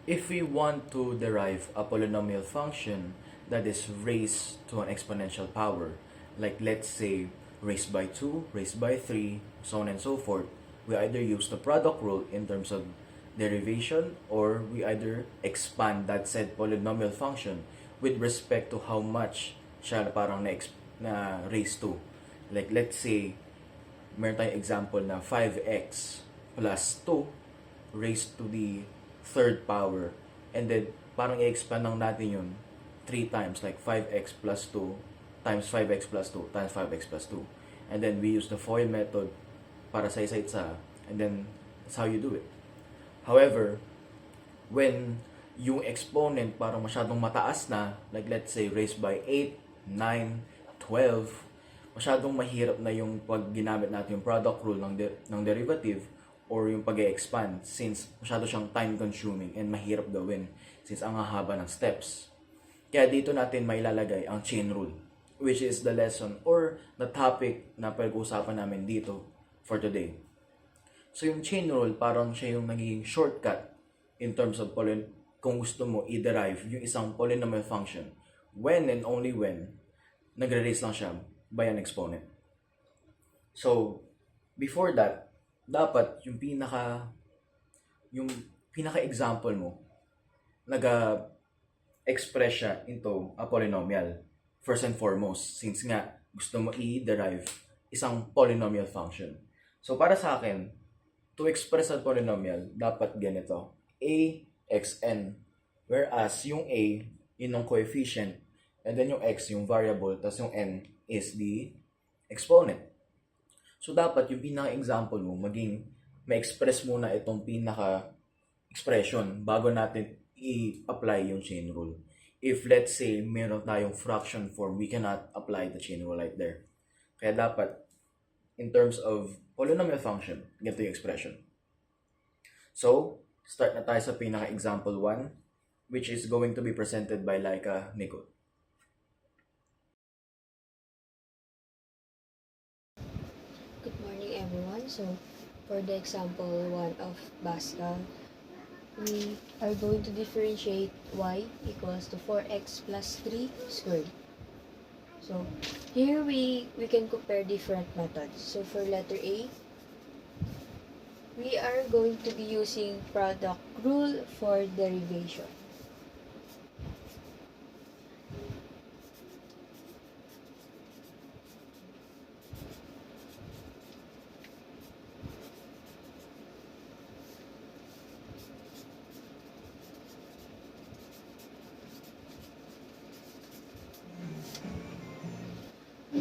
If we want to derive a polynomial function that is raised to an exponential power, like let's say raised by 2, raised by 3, so on and so forth, we either use the product rule in terms of derivation, or we either expand that said polynomial function with respect to how much siya parang na raised to. Like let's say, meron tayong example na 5x plus 2 raised to the third power, and then parang i-expand lang natin yun 3 times, like 5x plus 2 times 5x plus 2 times 5x plus 2, and then we use the FOIL method para sa isa-isa, and then that's how you do it. However, when yung exponent parang masyadong mataas na, like let's say raised by 8, 9, 12, masyadong mahirap na yung pag ginamit natin yung product rule ng derivative or yung pag-expand, since masyado siyang time consuming and mahirap gawin since ang hahaba ng steps. Kaya dito natin may lalagay ang chain rule, which is the lesson or the topic na pag-uusapan namin dito for today. So yung chain rule, parang siya yung nagiging shortcut in terms of kung gusto mo i-derive yung isang polynomial function when and only when nagre-raise lang siya by an exponent. So, before that, dapat yung pinaka-example mo, nag-express siya into a polynomial first and foremost, since nga gusto mo i-derive isang polynomial function. So, para sa akin, to express a polynomial, dapat ganito, a xn, whereas yung a, yun yung coefficient, and then yung x, yung variable, tapos yung n is the exponent. So, dapat yung pinaka-example mo, maging ma-express muna itong pinaka-expression bago natin i-apply yung chain rule. If, let's say, meron tayong fraction form, we cannot apply the chain rule right there. Kaya dapat, in terms of polynomial function, ganito yung expression. So, start na tayo sa pinaka-example 1, which is going to be presented by Laika Nico. Good morning, everyone. So, for the example 1 of Pascal, we are going to differentiate y equals to 4x plus 3 squared. So, here we can compare different methods. So, for letter A, we are going to be using product rule for derivation.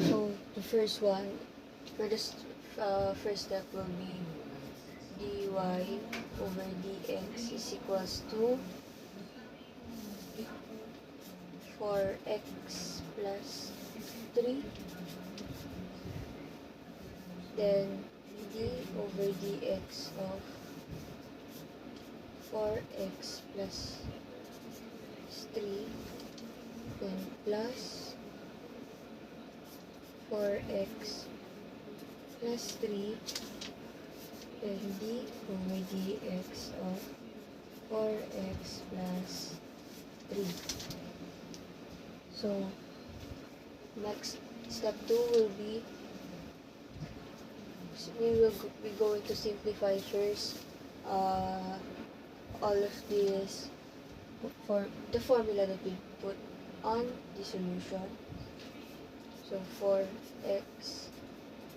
So, the first one, for the first step will be dy over dx is equals to 4x plus 3, then d over dx of 4x plus 3, then plus 4x plus 3, then d over dx of 4x plus 3. So, next, step 2 will be, we will be going to simplify first all of this for the formula that we put on the solution. So, 4x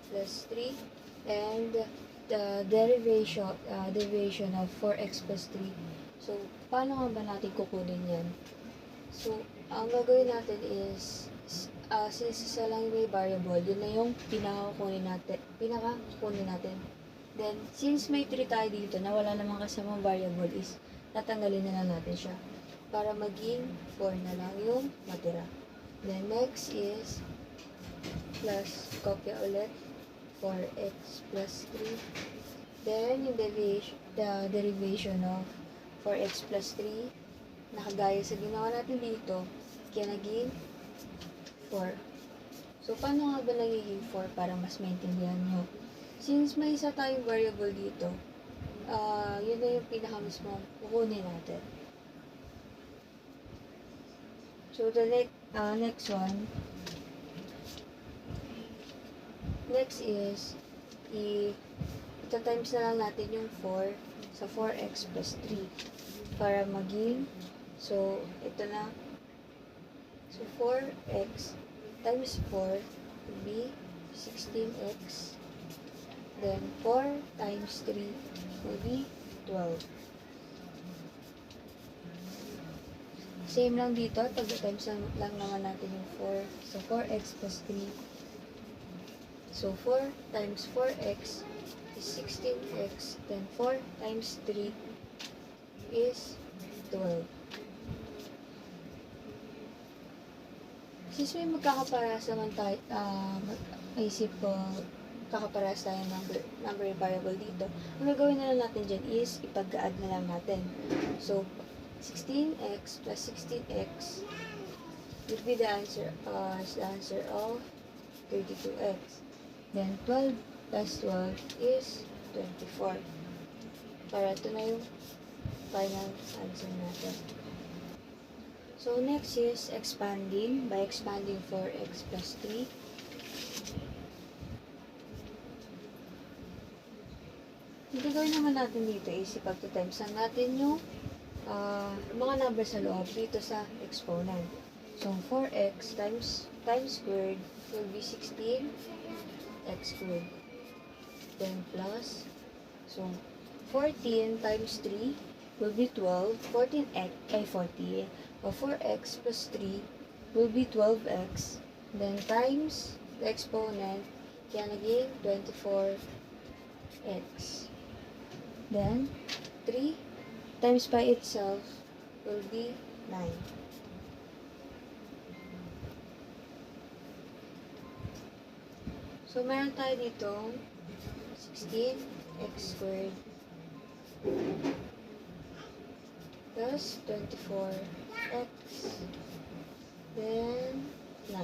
plus 3, and the derivation of 4x plus 3. So, paano nga ba natin kukunin yan? So, ang gagawin natin is, since isa lang may variable, yun na yung pinakakukunin natin. Then, since may 3 tayo dito na wala namang kasamang variable, is tatanggalin na lang natin siya para maging 4 na lang yung matira. Then, next is plus, kopya ulit, 4x plus 3. Then, yung the derivation of 4x plus 3, nakagaya sa ginawa natin dito, kaya naging 4. So, paano nga ba nagiging 4 para mas maintindihan nyo? Since may isa tayong variable dito, yun na yung pinakamismo kukunin natin. So, the next one, next is, ita-times na lang natin yung 4 sa 4x plus 3 para maging, so, ito na. So, 4x times 4 will be 16x. Then, 4 times 3 will be 12. Same lang dito. Pag-times lang naman natin yung 4. So, 4x plus 3. So, 4 times 4x is 16x. Then, 4 times 3 is 12. Since may magkakaparas naman tayo, maisip ko, kakaparas tayo ng number variable dito, ang gagawin na lang natin dyan is ipag-add na lang natin. So, 16x plus 16x would be the answer of 32x. Then, 12 plus 12 is 24. Para ito na yung final answer natin. So, next is expanding by expanding 4x plus 3. Yung gagawin naman natin dito is ipag-times lang natin yung mga numbers sa loob dito sa exponent. So, 4x times squared will be 16x squared. Then, plus, so, 14 times 3 will be 12. 14. O 4x plus 3 will be 12x. Then, times the exponent, kaya naging 24x. Then, 3 times by itself will be 9. So, meron tayo dito 16x squared plus 24x then 9.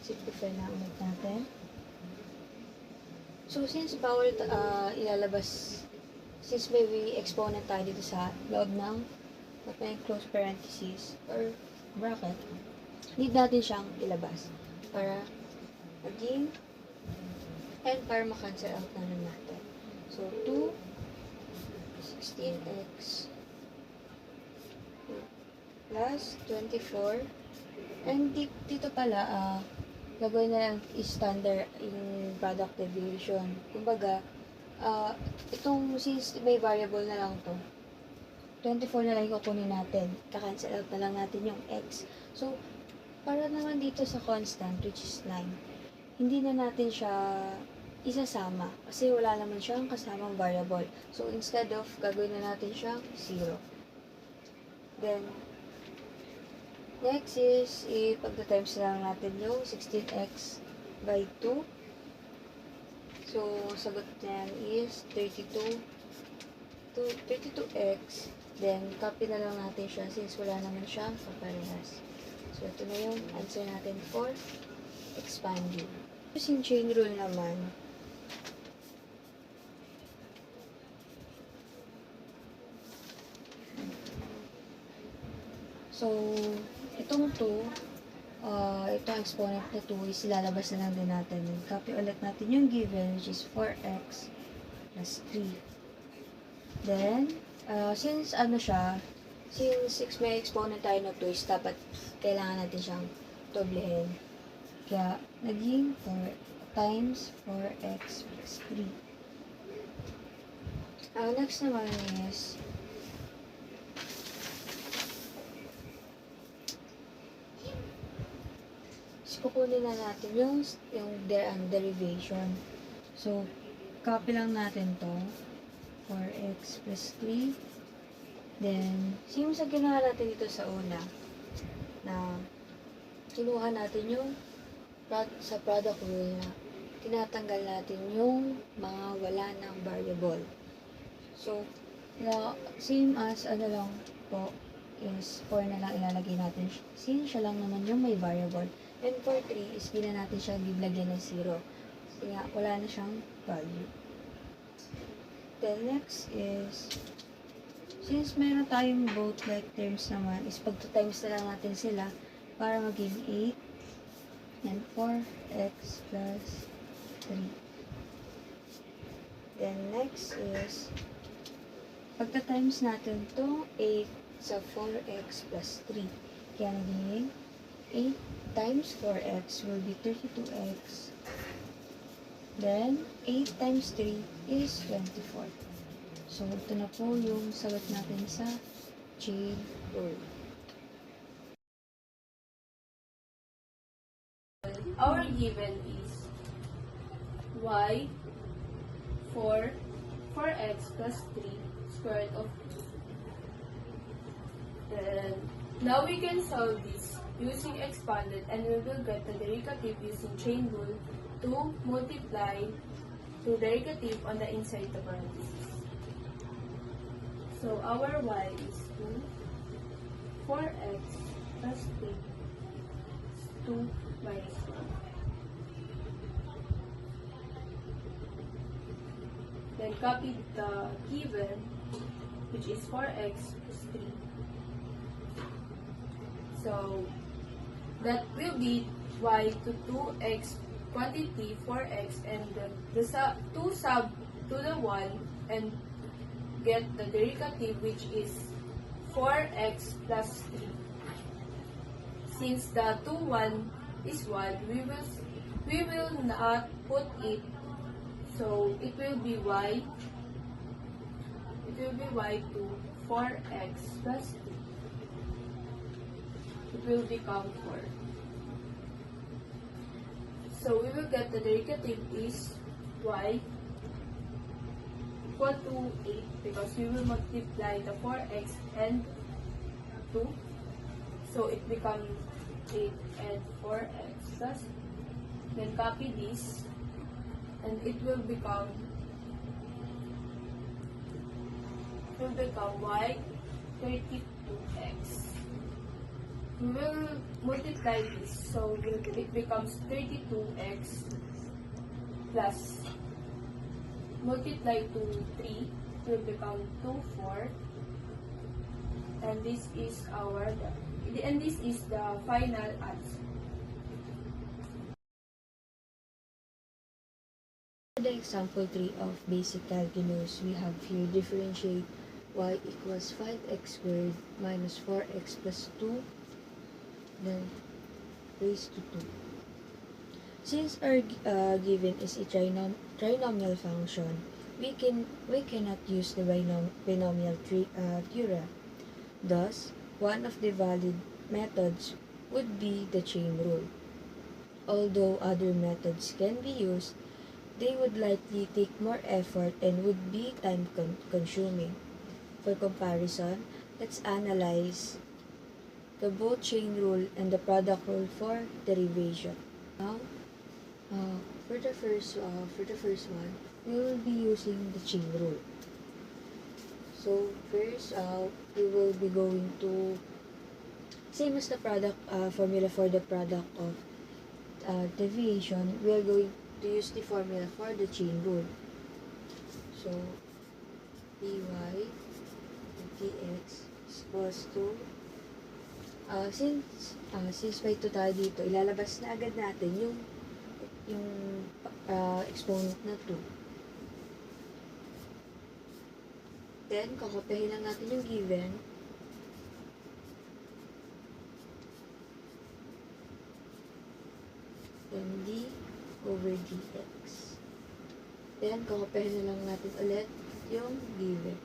Simplify na ulit natin. So, since bawal ilalabas, since may exponent tayo dito sa loob ng may close parenthesis or bracket, need natin siyang ilabas para maging and para ma-cancel out na lang natin. So, 2 16x plus 24 and dito pala gagawin na lang is standard in product deviation. Kumbaga, itong since may variable na lang to, 24 na lang yung kukunin natin. Ka-cancel out na lang natin yung x. So, para naman dito sa constant, which is 9, hindi na natin siya isasama kasi wala naman siyang kasamang variable. So, instead of gagawin na natin siyang 0. Then, next is, ipag-times lang natin yung 16x by 2. So, sagot niyan is 32x. Then, copy na lang natin siya since wala naman siyang kaparehas. So, ito na yung answer natin for expanding. Using chain rule naman, so, itong 2, itong exponent na 2 is ilalabas na lang din natin. Copy ulit natin yung given, which is 4x plus 3. Then, since may exponent tayo na 2 is dapat kailangan natin siyang doblehin. Kaya, naging 4 times 4x plus 3. Next naman is, kukunin na natin yung derivation. So, copy lang natin to. 4x plus 3. Then, same sa ginawa natin dito sa una, na kinuha natin yung sa product rule na tinatanggal natin yung mga wala ng variable. So, same as lang po is 4 na lang ilalagay natin. Since siya lang naman yung may variable. And for 3 is di na natin siya bibigyan ng 0. Kasi nga, wala na siyang value. Then next is, Since meron tayong both like terms naman, is pagto-times na lang natin sila para maging 8 and 4x plus 3. Then next is, pagta-times natin to 8 sa 4x plus 3. Kaya naging 8 times 4x will be 32x. Then, 8 times 3 is 24. So, ito na po yung sagot natin sa chain rule. Our given is y 4x plus 3 square root of 2. Then, now we can solve this using expanded and we will get the derivative using chain rule to multiply to derivative on the inside the parentheses. So, our y is 2, 4x plus 3 is 2 minus 1. Then copy the given, which is 4x plus 3. So, that will be y to 2x quantity 4x and the 2 sub to the 1 and get the derivative, which is 4x plus 3. Since the 2, 1 is 1, we will not put it. So it will be y to 4x plus 2. It will become 4. So we will get the derivative is y equal to 8 because we will multiply the 4x and 2. So it becomes 8 and 4x plus 2. Then copy this. And it will become y 32x. We will multiply this, so it becomes 32x plus multiply to 3, it will become 2, 4, and this is the final answer. For the example 3 of basic calculus, we have here differentiate y equals 5x squared minus 4x plus 2 then raised to 2. Since our given is a trinomial function, we cannot use the binomial theorem. Thus, one of the valid methods would be the chain rule. Although other methods can be used, they would likely take more effort and would be time-consuming. For comparison, let's analyze the both chain rule and the product rule for derivation. Now, for the first one, we will be using the chain rule. So first, we will be going to same as the product formula for the product of deviation. We are going to use the formula for the chain rule. So, dy dx is equals to, since may 2 tayo dito, ilalabas na agad natin yung exponent na 2. Then, kakopyahin lang natin yung given. Then, d over dx. Then, kakopyahin na lang natin ulit yung given.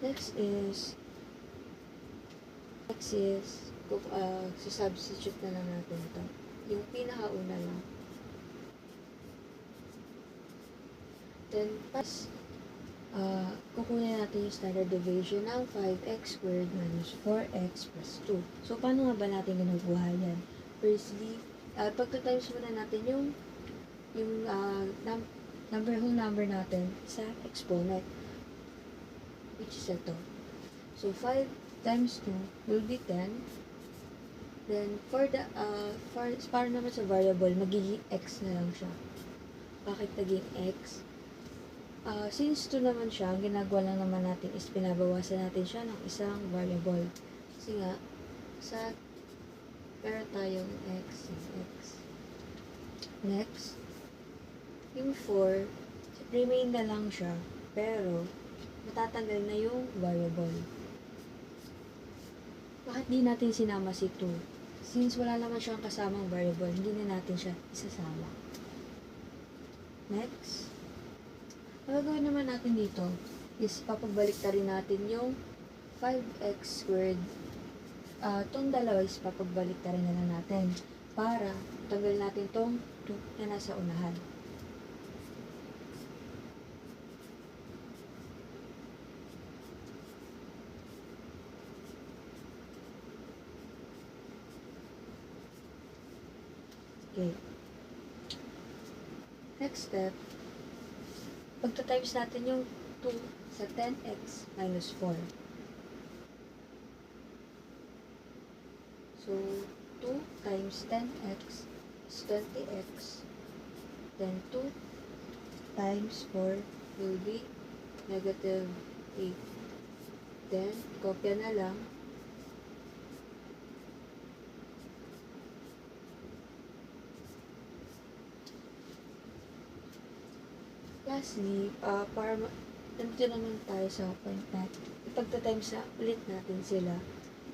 Next is substitute na lang natin ito. Yung pinakauna lang. Then, kukunin natin yung standard deviation ng 5x squared minus 4x plus 2. So, paano nga ba natin ginukuha yan? Firstly, pagka-times muna natin yung whole number natin sa exponent, which is ito. So, 5 times 2 will be 10. Then, para naman sa variable, magiging x na lang siya. Bakit naging x? Since 2 naman siya, ang ginagawa lang naman natin is pinabawasan natin siya ng isang variable. Kasi nga, meron tayong x. Next, yung 4, remain na lang siya, pero matatanggal na yung variable. Bakit di natin sinama si 2? Since wala naman siyang kasamang variable, hindi na natin siya isasama. Next, ang gagawin naman natin dito is papagbalik na rin natin yung 5x squared. Itong dalawa is papagbalik na rin na natin para tanggal natin tong 2 na nasa unahan. Okay. Next step, pagta-times natin yung 2 sa 10x minus 4. So, 2 times 10x is 20x. Then, 2 times 4 will be negative 8. Then, kopya na lang. Lastly, nandito naman tayo sa point na ipagta-times na ulit natin sila.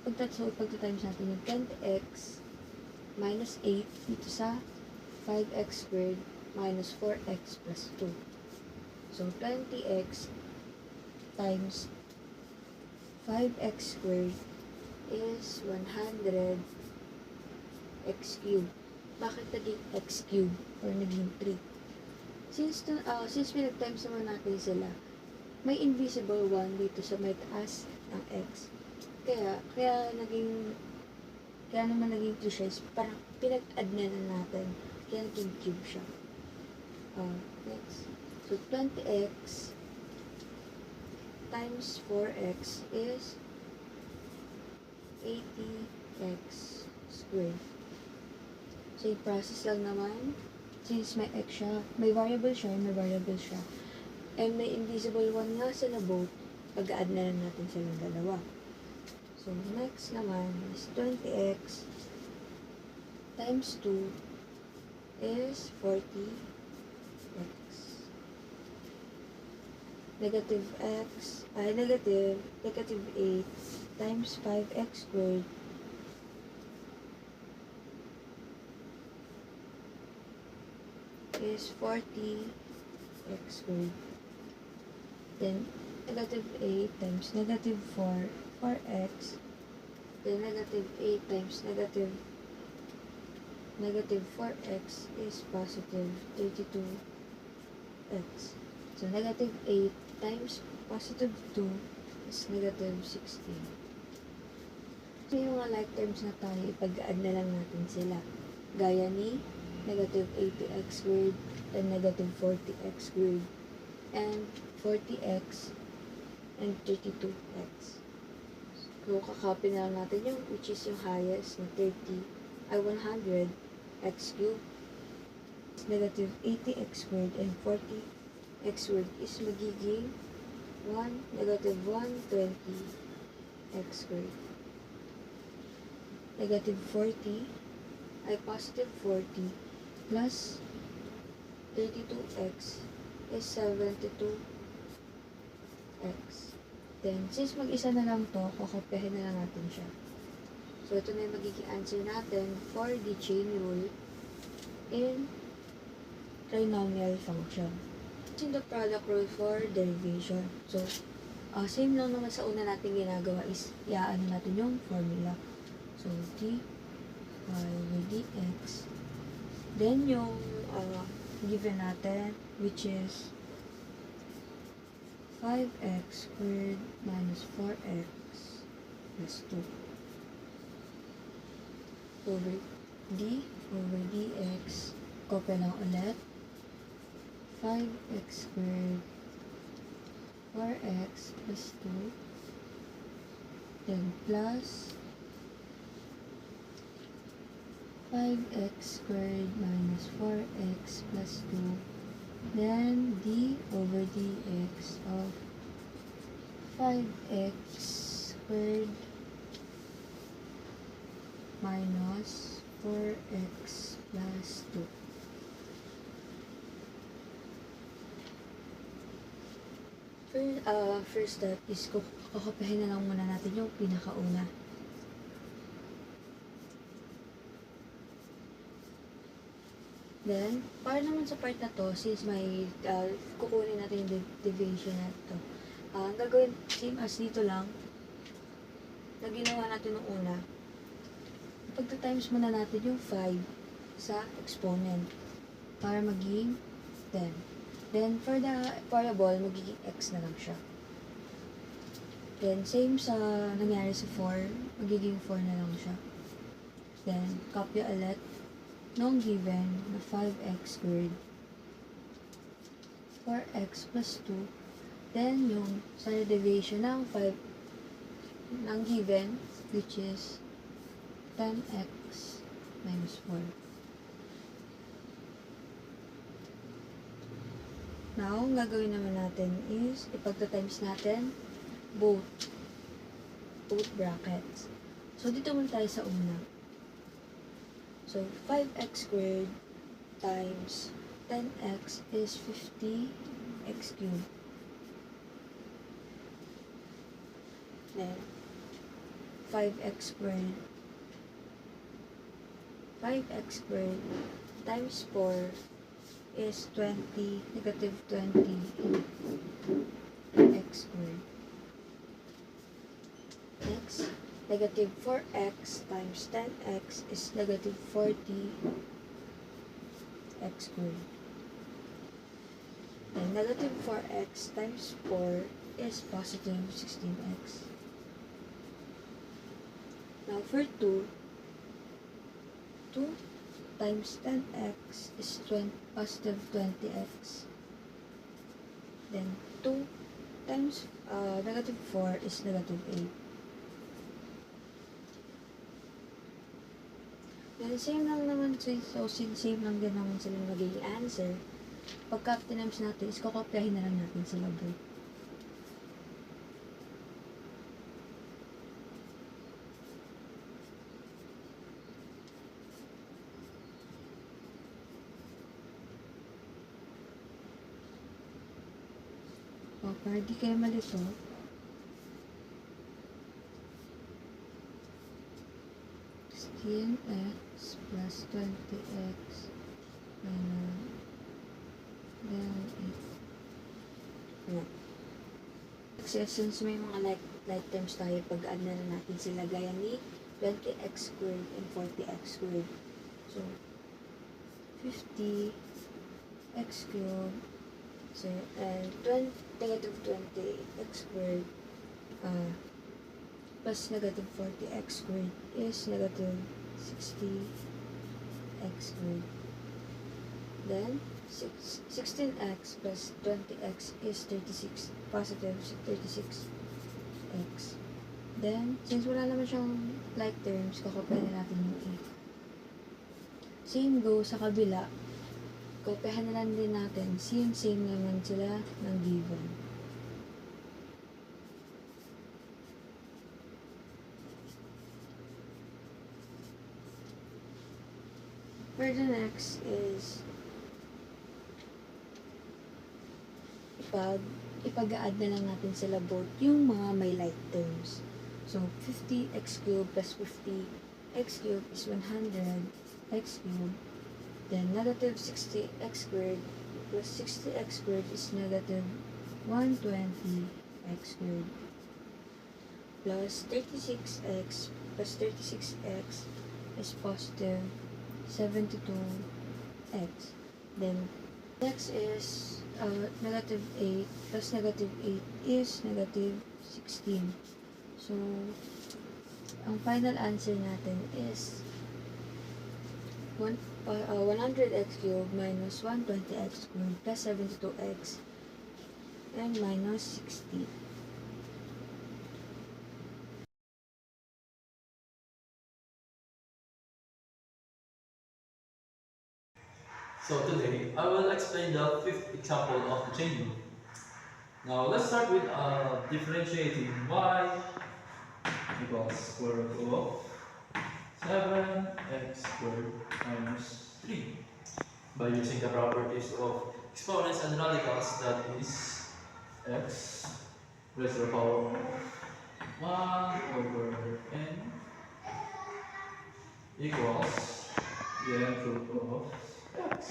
Ipagta-times natin yung 10x minus 8 dito sa 5x squared minus 4x plus 2. So, 20x times 5x squared is 100 x cubed. Bakit naging x cubed or naging 3? Since pinag-times naman natin sila, may invisible 1 dito sa may taas ng x. Kaya naman naging 2 siya. Parang pinag-add na natin. Kaya naging cube siya. Next. So, 20x times 4x is 80x squared. So, yung process lang naman. Since may x siya, may variable siya, and may invisible 1 nga sila both, pag-add na lang natin silang dalawa. So, next naman is 20x times 2 is 40x. Negative 8 times 5x squared is 40x squared. Then, negative 8 times negative 4x. Then, negative 8 times negative 4x is positive 32x. So, negative 8 times positive 2 is negative 16. So, yung mga like terms na tayo, ipag-add na lang natin sila. Gaya ni negative 80x squared and negative 40x squared and 40x and 32x. So, kakopy na lang natin yung which is yung highest na 100x cubed. Negative 80x squared and 40x squared is magiging negative 120x squared. Negative 40 ay positive 40 plus 32x is 72x. Then, since mag-isa na lang to, kakopyahin na lang natin siya. So, ito na yung magiging answer natin for the chain rule in trinomial function. In the product rule for derivation. So, same lang naman sa una natin ginagawa is iaano natin yung formula. So, dy by dx. Then, yung given natin, which is 5x squared minus 4x plus 2 over dx. Kopya lang ulit. 5x squared 4x plus 2 then plus 5x squared minus 4x plus 2, then d over dx of 5x squared minus 4x plus 2. First step is kukopihin na lang muna natin yung pinakauna. Then, para naman sa part na to, since may kukunin natin yung division na to, ang gagawin, same as dito lang, na ginawa natin nung una, pagta-times muna natin yung 5 sa exponent para maging 10. Then, for the variable, magiging x na lang siya. Then, same sa nangyari sa 4, magiging 4 na lang siya. Then, copy ulit nung given na 5x squared 4x plus 2, then yung sa derivation ng 5 ng given, which is 10x minus 4. Now, ang gagawin naman natin is ipagta-times natin both brackets. So, dito muna tayo sa una. So, 5x squared times 10x is 50x cubed. Then, 5x squared times 4 is 20, negative 20 x squared. Next, negative 4x times 10x is negative 40 x squared. And negative 4x times 4 is positive 16x. Now for 2 times 10x is positive 20x. Then 2 times negative 4 is negative 8. Then, same lang naman, so same lang din naman sila magiging answer. Pagka times natin, is kokopyahin na lang natin sila both. O, para di kayo malito, x plus 20x minus then 8. Kasi since may mga like terms tayo, pag-add na natin sila gaya ni 20x squared and 40x squared. So, 50x cubed so, and negative 20x squared plus negative 40x squared is negative 60x squared. Then, 16x plus 20x is 36, positive 36x. Then, since wala naman siyang like terms, kakopyahin na natin yung 8. Same go sa kabila. Kopyahan na lang din natin. Same naman sila ng given. For the next is ipag-add na lang natin sila both yung mga may like terms. So, 50x cubed plus 50x cubed is 100x cubed. Then, negative 60x squared plus 60x squared is negative 120x squared. Plus 36x plus 36x is positive 72x. Then, next is negative 8 plus negative 8 is negative 16. So, ang final answer natin is 100x cubed minus 120x squared plus 72x and minus 60. So today, I will explain the fifth example of the chain rule. Now let's start with differentiating y equals square root of 7x squared minus 3 by using the properties of exponents and radicals, that is x raised to the power of 1 over n equals the nth root of x.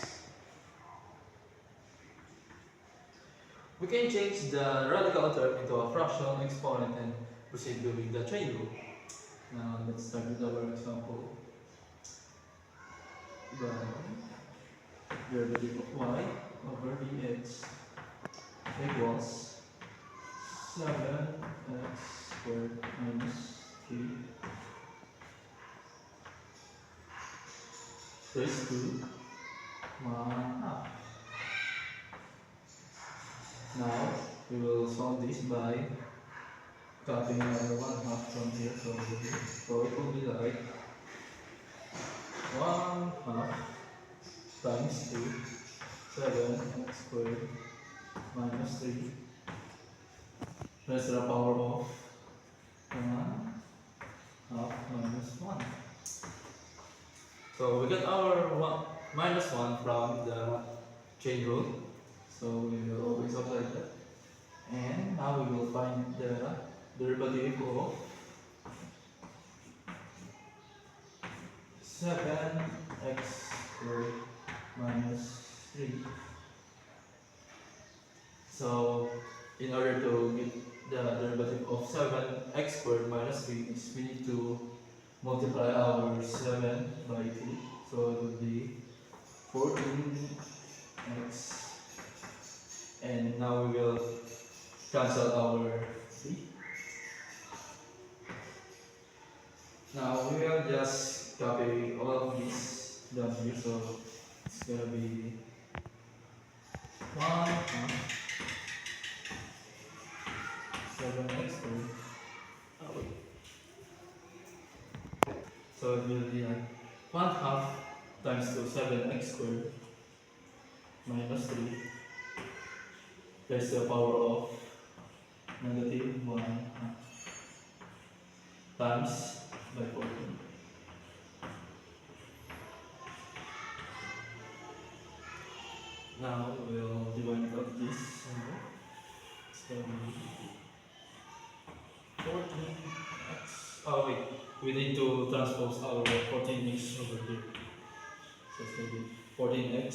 We can change the radical term into a fraction exponent and proceed doing the chain rule. Now let's start with our example. The derivative of y over dx equals 7x squared minus 3 raised to 1 half. Now we will solve this by copying our 1 half from here. So it will be like 1 half times 2, 7x squared minus 3 raised to the power of 1 half minus 1. So we get our minus 1 from the chain rule. So we will always apply that. And now we will find the derivative of 7x squared minus 3. So in order to get the derivative of 7x squared minus 3 is we need to multiply our 7 by 2. So it would be 14x, and now we will cancel our 3. Now we will just copy all of this down here. So it's gonna be 1 half 7x squared. Oh, wait. So it will be like 1 half times 2, 7x squared minus 3 raised to the power of negative 1 half times by 14. Now we'll divide out this. It's going to be 14x. Oh wait, we need to transpose our 14x over here. So it's going to be 14x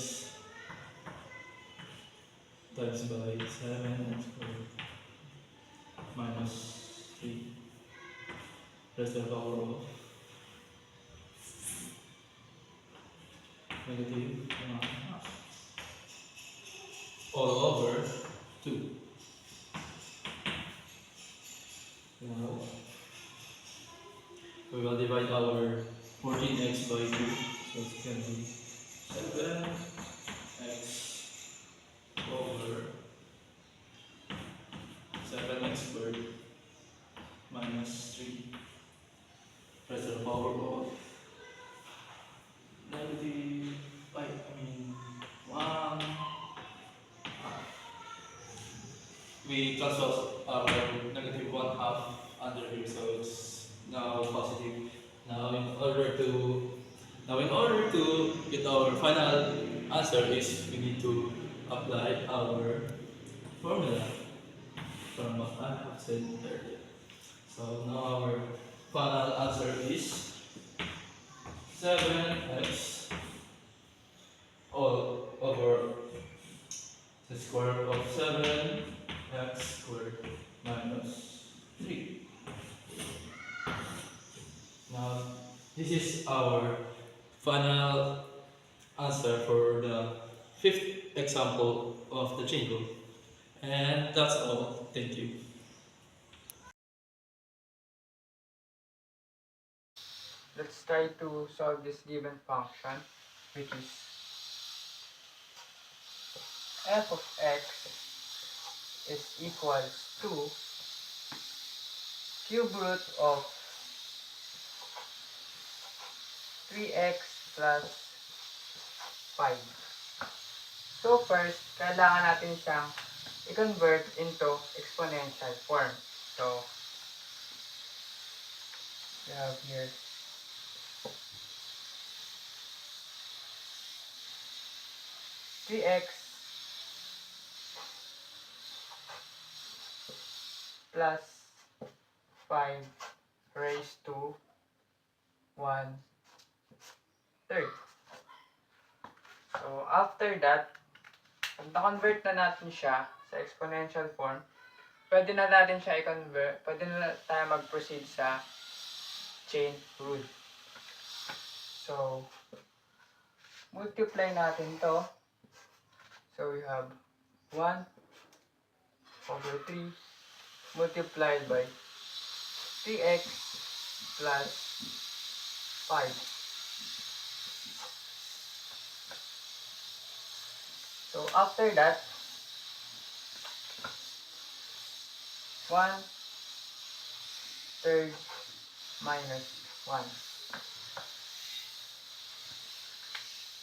times by 7x squared minus 3 raised to the power of negative 1 half all over 2. Now we will divide our 14x by 2. So it's going to be 7x over 7x squared minus 3 raised to the power of negative, 1 half. We cancel our negative 1 half under here, so it's now positive. Now in order to get our final answer is we need to apply our formula from what I have said earlier. So now our final answer is 7x all over the square root of 7x squared minus 3. Now this is our final answer for the fifth example of the chain rule. And that's all. Thank you. Let's try to solve this given function, which is f of x is equals to cube root of 3x plus 5. So first, kailangan natin siyang i-convert into exponential form. So, we have here 3x plus 5 raised to 1/3. So, after that, pag na-convert na natin siya sa exponential form, pwede na natin siya i-convert, pwede na tayo mag-proceed sa chain rule. So, multiply natin to. So, we have 1/3 multiplied by 3x plus 5. So, after that, 1/3 minus 1.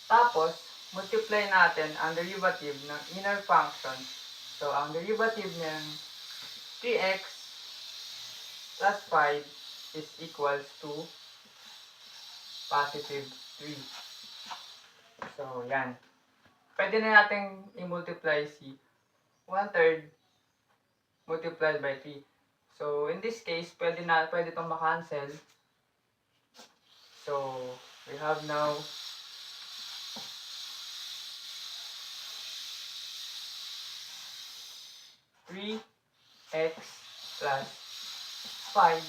Tapos, multiply natin ang derivative ng inner function. So, ang derivative ng 3x plus 5 is equals to positive 3. So, yan. Pwede na natin i-multiply si 1/3 multiplied by 3. So, in this case, pwede itong ma-cancel. So, we have now 3x plus 5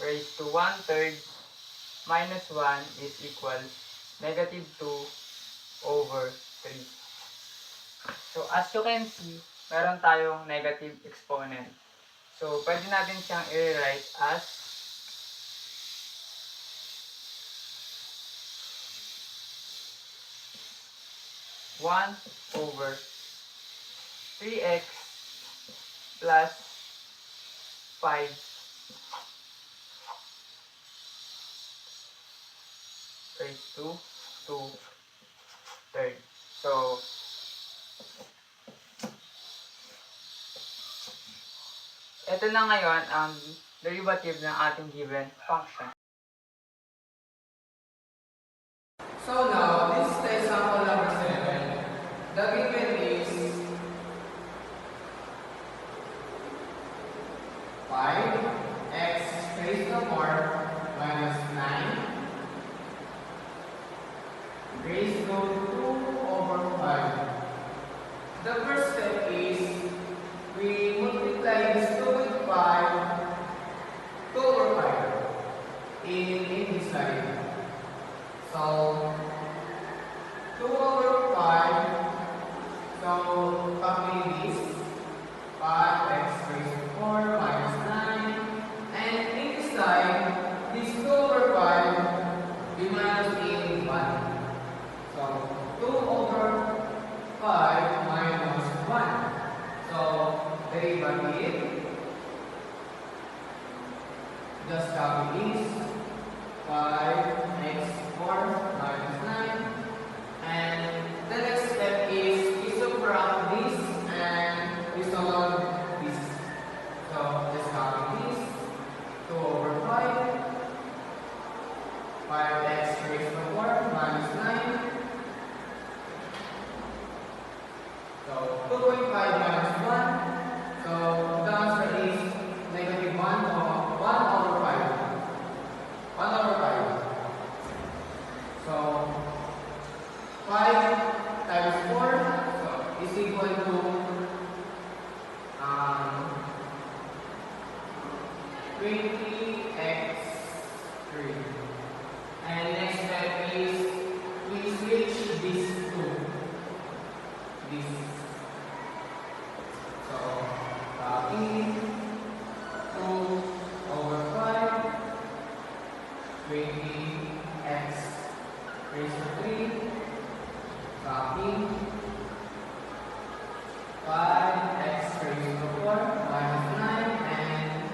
raised to 1/3 minus 1 is equal negative 2/3. So, as you can see, meron tayong negative exponent. So, pwede natin siyang i-write as 1/3x plus 5 raised to 2/3. So, ito na ngayon ang derivative ng ating given function. So now, this is the example number 7. The given is 5x raised to 4 minus 9 raised to 2/5. The first step is we multiply this 2 with 5, 2/5 in this side. So, 2/5, so copy this, 5x raised to 4 minus 9, and in this side, this 2/5, we minus in 1. So, 2/5 minus 1. So, derivative, just copy this, 5x 4 minus 9, and the next step is we subtract this and we solve this. So just copy this, 2/5, 5x raised to 4 minus 9. So 2.5 minus 1. So the answer is negative 1 or 1/5. 1/5. So 5 times 4 so is equal to 20x3. And next step is we switch these two. This. So copy 2/5, 20x raised to 3, copy 5x raised to 4 minus 9, and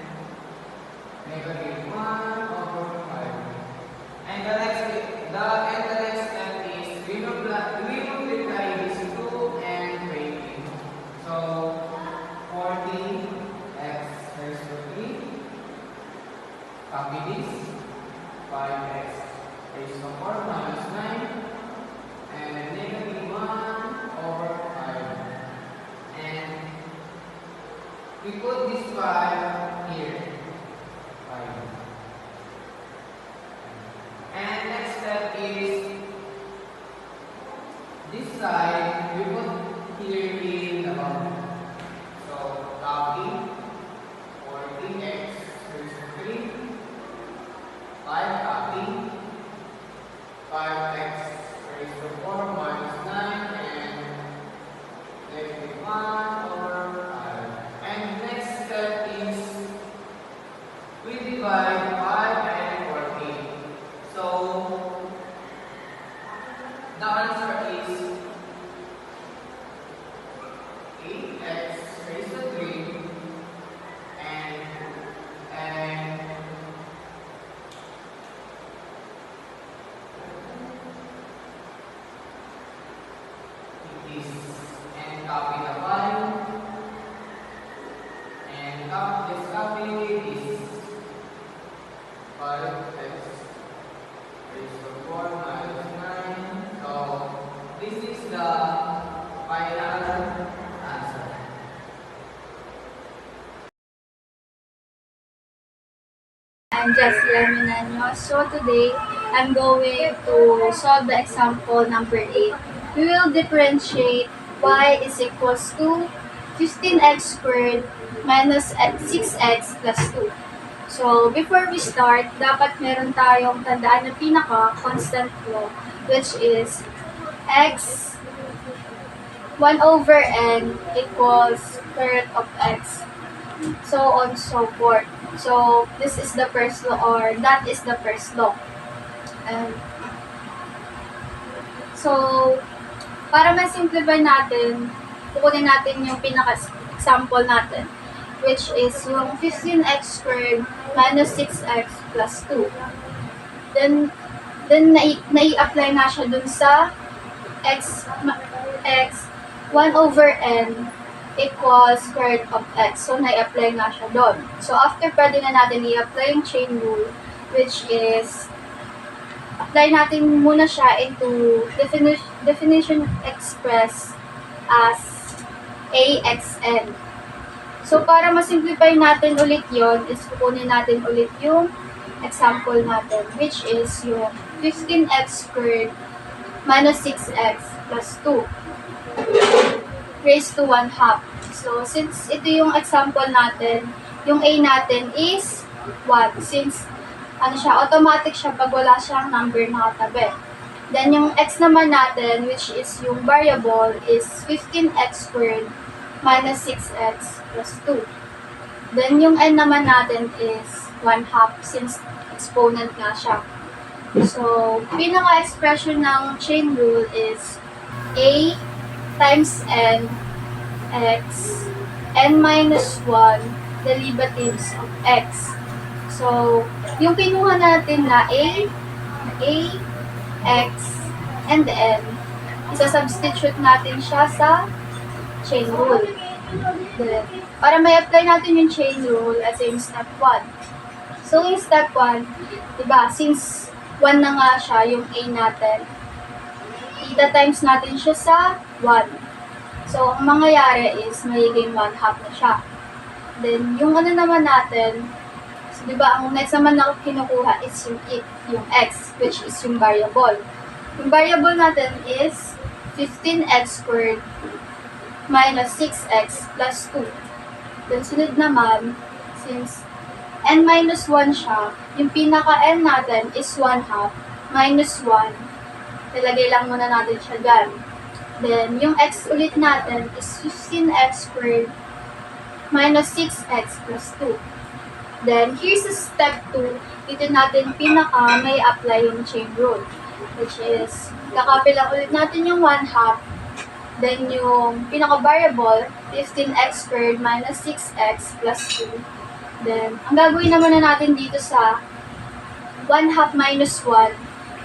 negative 1/5. And the and the next step is we multiply these two and break it. So 40x raised to 3. Copy this. 5x raised to 4 minus 9. And negative 1 over 5. And we put this 5 here. 5. And next step is this side we put here in the bottom. So copy 40x raised to 3. 5 copy 5x raised to 4 minus 9 and negative 1 over 5. And next step is we divide 5 and 40. So the answer is 8x raised to 3 and this and copy the 5 and just copy this 5x raised to 4 minus 9. So this is the final answer. I'm Jessie Leminano. So today, I'm going to solve the example number 8. We will differentiate y is equals to 15x squared minus 6x plus 2. So before we start, dapat meron tayong tandaan na pinaka-constant law, which is x 1 over n equals square root of x. So on, so forth. So, this is the first law, or that is the first law. So, para ma-simplify natin, kukunin natin yung pinaka-example natin, which is yung 15x squared minus 6x plus 2. Then nai-apply na siya dun sa x 1 over n equals square root of x. So, nai-apply nga siya doon. So, after pwede na natin i-apply yung chain rule, which is, apply natin muna siya into definition expressed as AXN. So, para ma-simplify natin ulit yon is kukunin natin ulit yung example natin, which is yung 15x squared minus 6x plus 2. Raised to 1 half. So, since ito yung example natin, yung a natin is 1. Since, automatic siya pag wala siyang number nakatabi. Then, yung x naman natin, which is yung variable, is 15x squared minus 6x plus 2. Then, yung n naman natin is 1 half, since exponent nga siya. So, pinaka-expression ng chain rule is a times n x n minus 1 derivatives of x. So, yung kinuha natin na a, x, and n, isa-substitute natin siya sa chain rule. Then, para may apply natin yung chain rule as in step 1. So, in step 1, diba, since 1 na nga siya, yung a natin, ita-times natin siya sa 1. So, ang mangyayari is, magiging 1 half na siya. Then, yung naman natin, so, diba, ang next naman na kinukuha is yung x, which is yung variable. Yung variable natin is 15x squared minus 6x plus 2. Then, sunod naman, since n minus 1 siya, yung pinaka-n natin is 1 half minus 1. Ilagay lang muna natin siya dyan. Then, yung x ulit natin is 15x squared minus 6x plus 2. Then, here's a step 2. Dito natin may apply yung chain rule. Which is, kakopy lang ulit natin yung 1 half. Then, yung pinaka-variable, 15x squared minus 6x plus 2. Then, ang gagawin naman na natin dito sa 1 half minus 1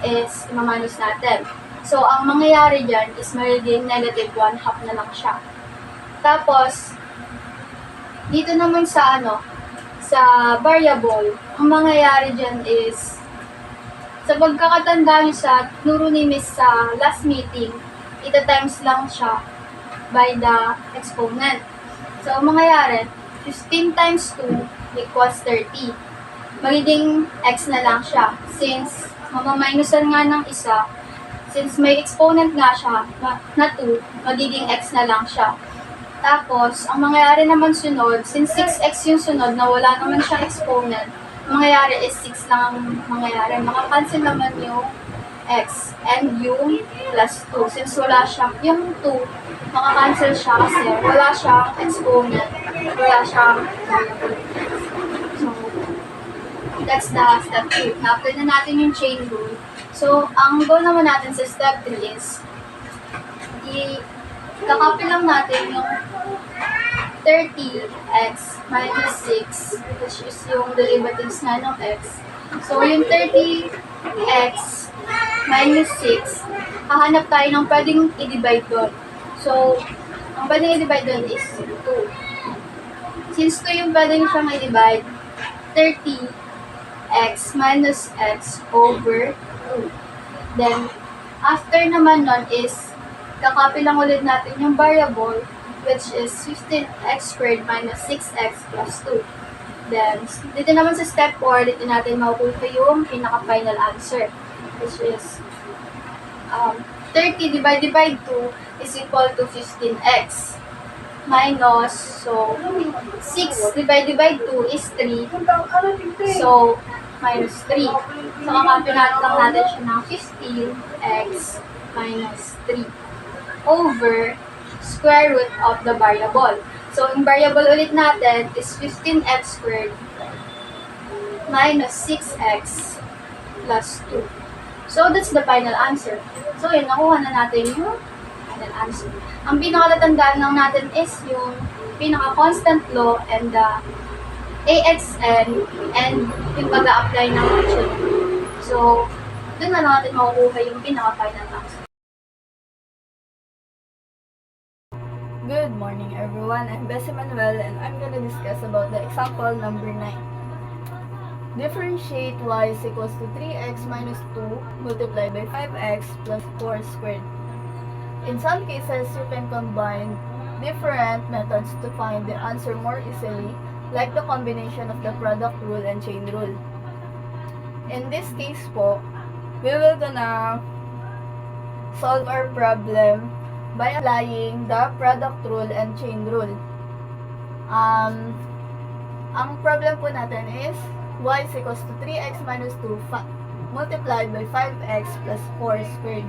is imaminus natin. So, ang mangyayari dyan is magiging negative 1/2 na lang siya. Tapos, dito naman sa sa variable, ang mangyayari dyan is, sa pagkakatanda nyo sa nuro ni Miss sa last meeting, ita-times lang siya by the exponent. So, ang mangyayari, 15 times 2 equals 30. Magiging x na lang siya. Since mamaminusan nga ng isa, since may exponent nga siya na 2, magiging x na lang siya. Tapos, ang mangyayari naman sunod, since 6x yung sunod na wala naman siyang exponent, ang mangyayari is 6 lang ang mangyayari. Makakancel naman yung x and yung plus 2. Since wala siyang, yung 2, makakancel siya kasi wala siyang exponent, wala siyang variable. So, that's the step 2. Na-apply na natin yung chain rule. So, ang goal naman natin sa step 3 is kakopy lang natin yung 30x minus 6, which is yung derivatives nga ng x. So, yung 30x minus 6, hahanap tayo ng pwedeng i-divide doon. So, ang pwedeng i-divide doon is 2. Since 2 yung pwedeng siyang i-divide, 30x minus x over 2. Then, after naman nun is, kakopy lang ulit natin yung variable, which is 15x squared minus 6x plus 2. Then, dito naman sa step 4, dito natin makukuha yung pinaka-final answer, which is 30 divided by 2 is equal to 15x minus, so 6 divided by 2 is 3, so minus 3. So, kakopy lang natin siya ng 15x minus 3 over square root of the variable. So, yung variable ulit natin is 15x squared minus 6x plus 2. So, that's the final answer. So, yun, nakuha na natin yung final answer. Ang pinakatatandaan lang natin is yung pinaka-constant law and the AXN and yung pag-a-apply ng chain. So, doon na natin makukuha yung pinaka-final answer. Good morning everyone, I'm Bessie Manuel and I'm gonna discuss about the example number 9. Differentiate y is equals to 3x minus 2 multiplied by 5x plus 4 squared. In some cases, you can combine different methods to find the answer more easily, like the combination of the product rule and chain rule. In this case po, we will gonna solve our problem by applying the product rule and chain rule. Ang problem po natin is y is equals to 3x minus 2 multiplied by 5x plus 4 squared.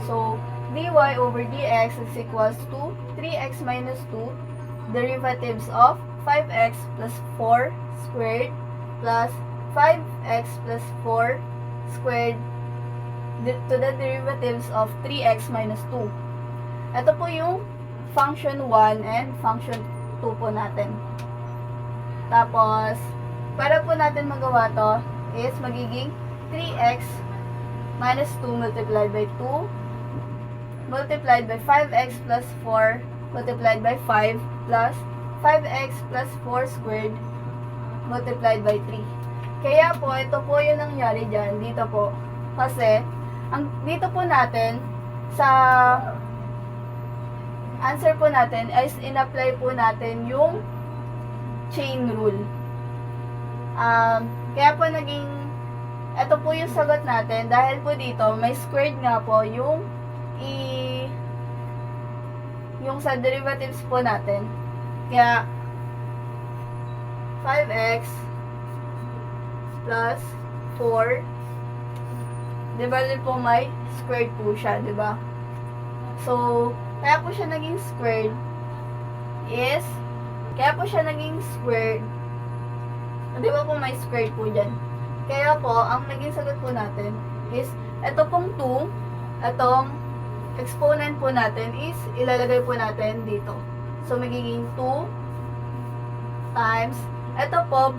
So, dy over dx is equals to 3x minus 2 derivatives of 5x plus 4 squared plus 5x plus 4 squared to the derivatives of 3x minus 2. Ito po yung function 1 and function 2 po natin. Tapos, para po natin magawa to is magiging 3x minus 2 multiplied by 2 multiplied by 5x plus 4 multiplied by 5 plus 5x plus 4 squared multiplied by 3. Kaya po, ito po yung nangyari dyan dito po. Kasi, dito po natin sa answer po natin is in-apply po natin yung chain rule. Kaya po naging, ito po yung sagot natin dahil po dito may squared nga po yung sa derivatives po natin. Kaya 5x plus 4 divided po may squared po siya, di ba? So, kaya po siya naging squared is, di ba po may squared po dyan? Kaya po, ang naging sagot po natin is, ito pong 2, itong exponent po natin is, ilalagay po natin dito. So, magiging 2 times, ito po,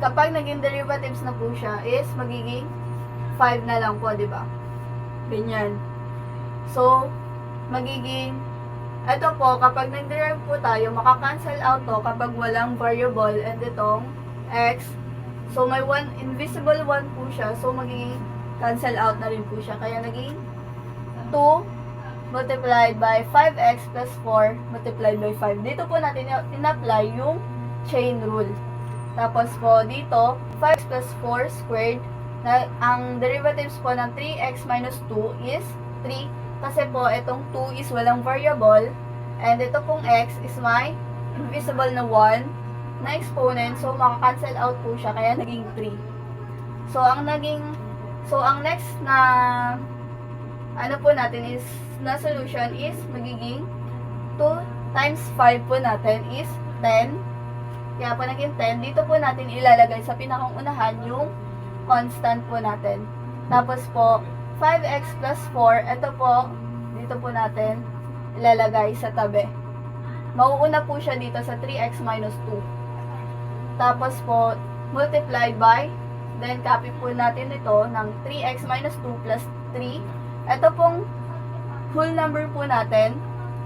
kapag naging derivatives na po siya, is magiging 5 na lang po, di ba? Ganyan. So, magiging, ito po, kapag nag-derive po tayo, makakancel out to kapag walang variable and itong x. So, may one, invisible 1 po siya. So, magiging cancel out na rin po siya. Kaya naging 2 multiplied by 5x plus 4 multiplied by 5. Dito po natin in-apply yung chain rule. Tapos po dito, 5x plus 4 squared, na, ang derivatives po ng 3x minus 2 is 3. Kasi po, itong 2 is walang variable. And ito pong x is may invisible na 1 na exponent. So, makakancel out po siya. Kaya naging 3. So, ang next na ano po natin is, na solution is magiging 2 times 5 po natin is 10. Kaya po naging 10. Dito po natin ilalagay sa pinakang unahan yung constant po natin. Tapos po, 5x plus 4, ito po, dito po natin ilalagay sa tabi. Mauuna po siya dito sa 3x minus 2. Tapos po, multiplied by, then copy po natin ito ng 3x minus 2 plus 3. Ito pong whole number po natin,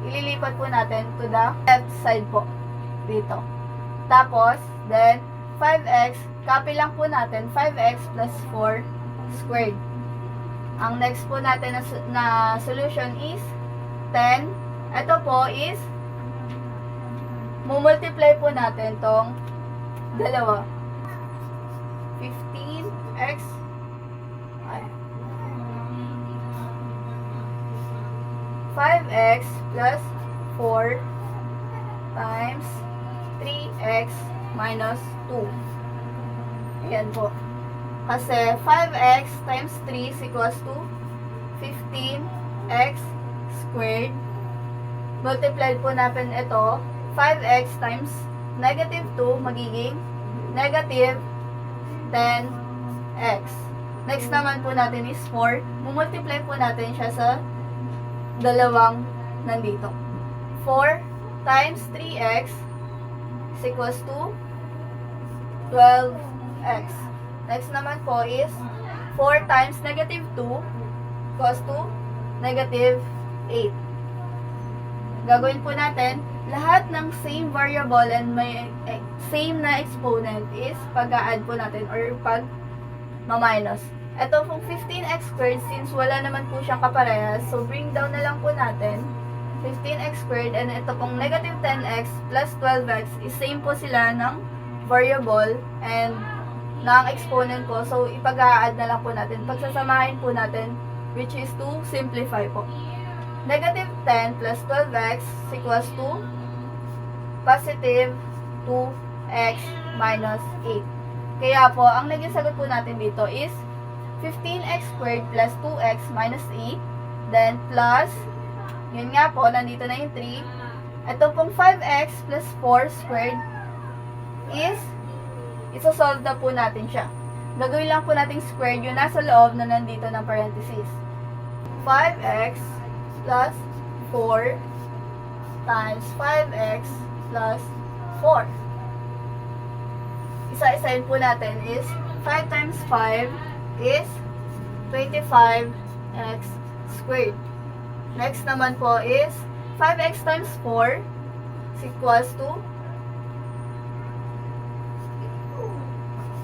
ililipat po natin to the left side po, dito. Tapos, then, 5x, copy lang po natin, 5x plus 4 squared. Ang next po natin na solution is 10. Ito po is, mumultiply po natin tong dalawa. 15x, 5x plus 4 times 3x minus 2. Ayan po. Kasi 5x times 3 is equals to 15x squared. Multiplied po natin ito. 5x times negative 2 magiging negative 10x. Next naman po natin is 4. Mumultiply po natin siya sa dalawang nandito. 4 times 3x is equals to 12x. Next naman po is 4 times negative 2 equals to negative 8. Gagawin po natin, lahat ng same variable and may same na exponent is pag-a-add po natin or pag-ma-minus. Ito pong 15x squared, since wala naman po siyang kaparehas, so bring down na lang po natin 15x squared, and ito pong negative 10x plus 12x is same po sila ng variable and ng exponent po. So, ipag-a-add na lang po natin. Pagsasamahin po natin, which is to simplify po. Negative 10 plus 12x is equals to positive 2x minus 8. Kaya po, ang naging sagot po natin dito is 15x squared plus 2x minus 8. Then, plus, yun nga po, nandito na yung 3. Ito pong 5x plus 4 squared is, isa-solve na po natin siya. Gagawin lang po natin squared yung nasa loob na nandito ng parenthesis. 5x plus 4 times 5x plus 4. Isa-isahin po natin is 5 times 5 is 25x squared. Next naman po is 5x times 4 is equals to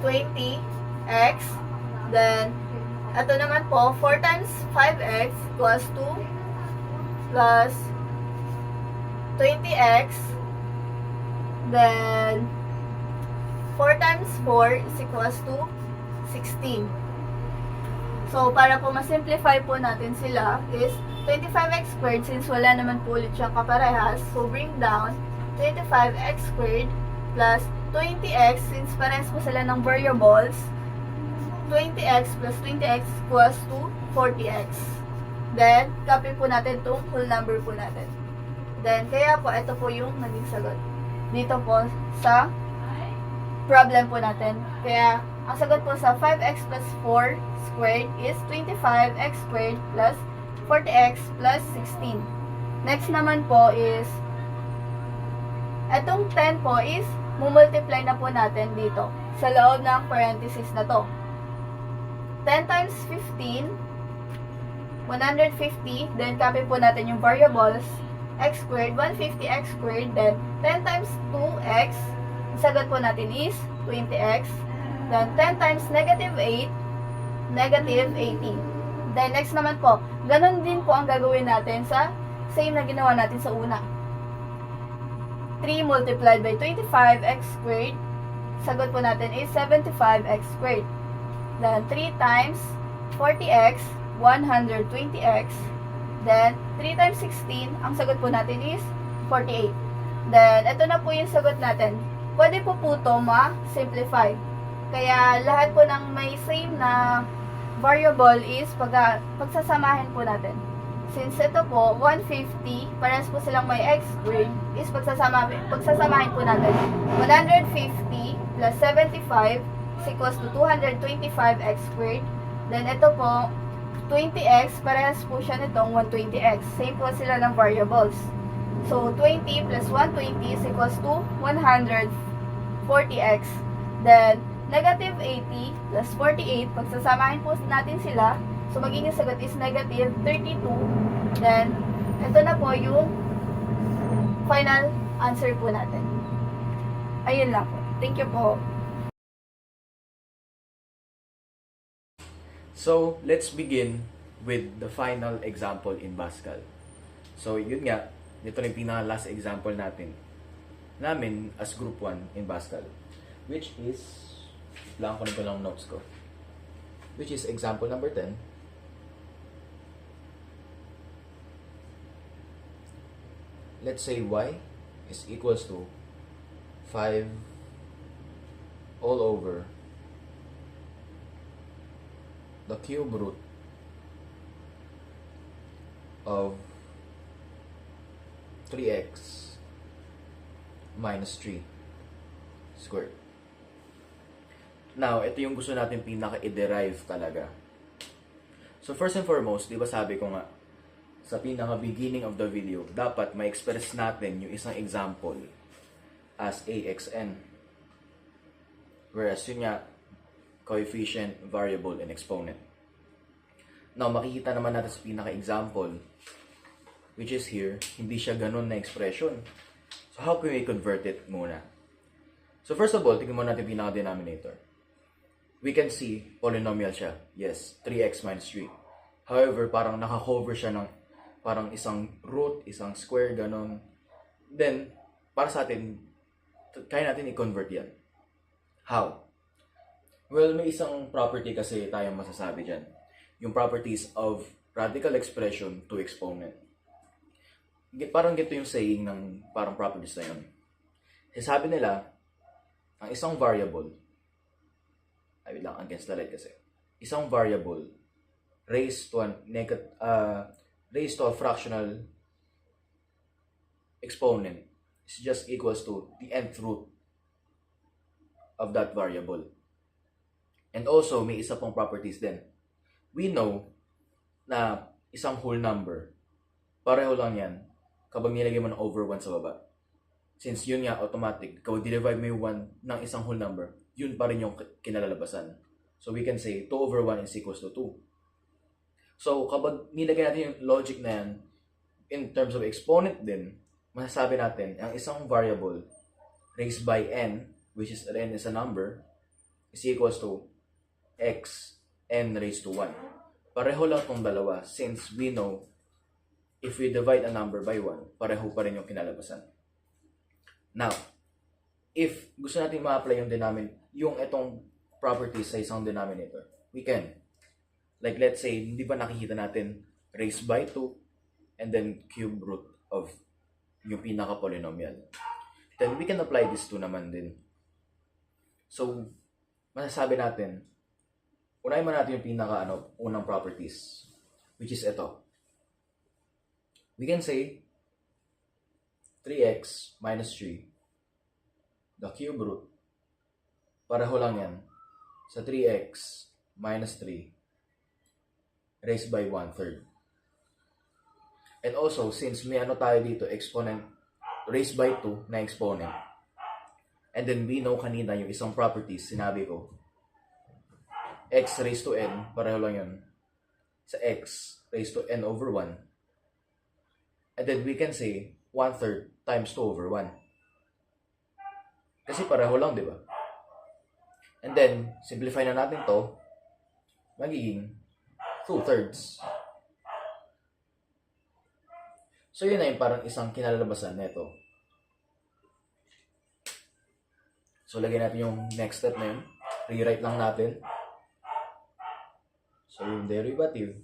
20x. Then, ito naman po, 4 times 5x equals to plus 20x. Then, 4 times 4 is equals to 16. So, para po ma-simplify po natin sila is 25x squared, since wala naman po ulit siyang kaparehas. So, bring down 25x squared plus 20x, since parehas po sila ng variables. 20x plus 20x equals to 40x. Then, copy po natin itong whole number po natin. Then, kaya po, ito po yung naging sagot. Dito po sa problem po natin. Kaya, ang sagot po sa 5x plus 4 squared is 25x squared plus 40x plus 16. Next naman po is, etong 10 po is, mumultiply na po natin dito sa loob ng parenthesis na to. 10 times 15, 150. Then, copy po natin yung variables. X squared, 150 x squared. Then, 10 times 2x. Ang sagot po natin is 20x. Then, 10 times negative 8, negative 80. Then, next naman po, ganun din po ang gagawin natin sa same na ginawa natin sa una. 3 multiplied by 25x squared. Sagot po natin is 75x squared. Then, 3 times 40x, 120x. Then, 3 times 16, ang sagot po natin is 48. Then, ito na po yung sagot natin. Pwede po ito ma-simplify. Kaya, lahat po ng may same na variable is pagsasamahin po natin. Since ito po, 150, parehas po silang may x squared, is pagsasamahin po natin. 150 plus 75 is equals to 225x squared. Then, ito po, 20x, parehas po siya nitong 120x. Same po sila ng variables. So, 20 plus 120 is equals to 140x. Then, negative 80 plus 48, pagsasamahin po natin sila. So, magiging sagot is negative 32. Then, ito na po yung final answer po natin. Ayun lang po. Thank you po. So, let's begin with the final example in Pascal. So, yun nga, ito na yung pinaka-last example namin as group 1 in Pascal, which is, lang ko lang notes ko, which is example number 10. Let's say y is equals to 5 all over the cube root of 3x minus 3 squared. Now, ito yung gusto natin pinaka-i-derive talaga. So, first and foremost, di ba sabi ko nga, sa pinaka-beginning of the video, dapat ma-express natin yung isang example as AXN. Whereas, yun nga, coefficient, variable, and exponent. Now, makikita naman natin sa pinaka-example, which is here, hindi siya ganun na expression. So, how can we convert it muna? So, first of all, tingnan mo natin pinaka-denominator. We can see, polynomial siya. Yes, 3x minus 3. However, parang naka-cover siya ng parang isang root, isang square, ganun. Then, para sa atin, kaya natin i-convert yan. How? Well, may isang property kasi tayong masasabi dyan. Yung properties of radical expression to exponent. Parang gito yung saying ng parang properties na yun. Sabi nila, ang isang variable, ay lang, against the light kasi. Isang variable raised to a fractional exponent is just equals to the nth root of that variable. And also, may isa pong properties din. We know na isang whole number, pareho lang yan kapag nilagay mo ng over 1 sa baba. Since yun nga, automatic, kapag divide mo yung 1 ng isang whole number, yun pa rin yung kinalalabasan. So, we can say 2 over 1 is equals to 2. So, kapag nilagay natin yung logic na yan, in terms of exponent din, masasabi natin, ang isang variable raised by n, which is n is a number, is equals to x n raised to 1. Pareho lang itong dalawa since we know if we divide a number by 1, pareho pa rin yung kinalabasan. Now, if gusto natin ma-apply yung itong properties sa isang denominator, we can. Like let's say, hindi ba nakikita natin raised by 2 and then cube root of yung pinaka-polynomial. Then we can apply this to naman din. So, masasabi natin, unahin mo natin yung unang properties, which is ito. We can say 3x minus 3, the cube root, pareho lang yan sa 3x minus 3 raised by 1/3. And also, since may tayo dito, exponent raised by 2 na exponent, and then we know kanina yung isang properties, sinabi ko, x raised to n, pareho lang yun, sa x raised to n over 1. And then we can say 1/3 times 2 over 1. Kasi pareho lang, di ba? And then, simplify na natin to, magiging 2/3. So, yun na yung parang isang kinalalabasan nito. So, lagyan natin yung next step na yun. Rewrite lang natin. So, yung derivative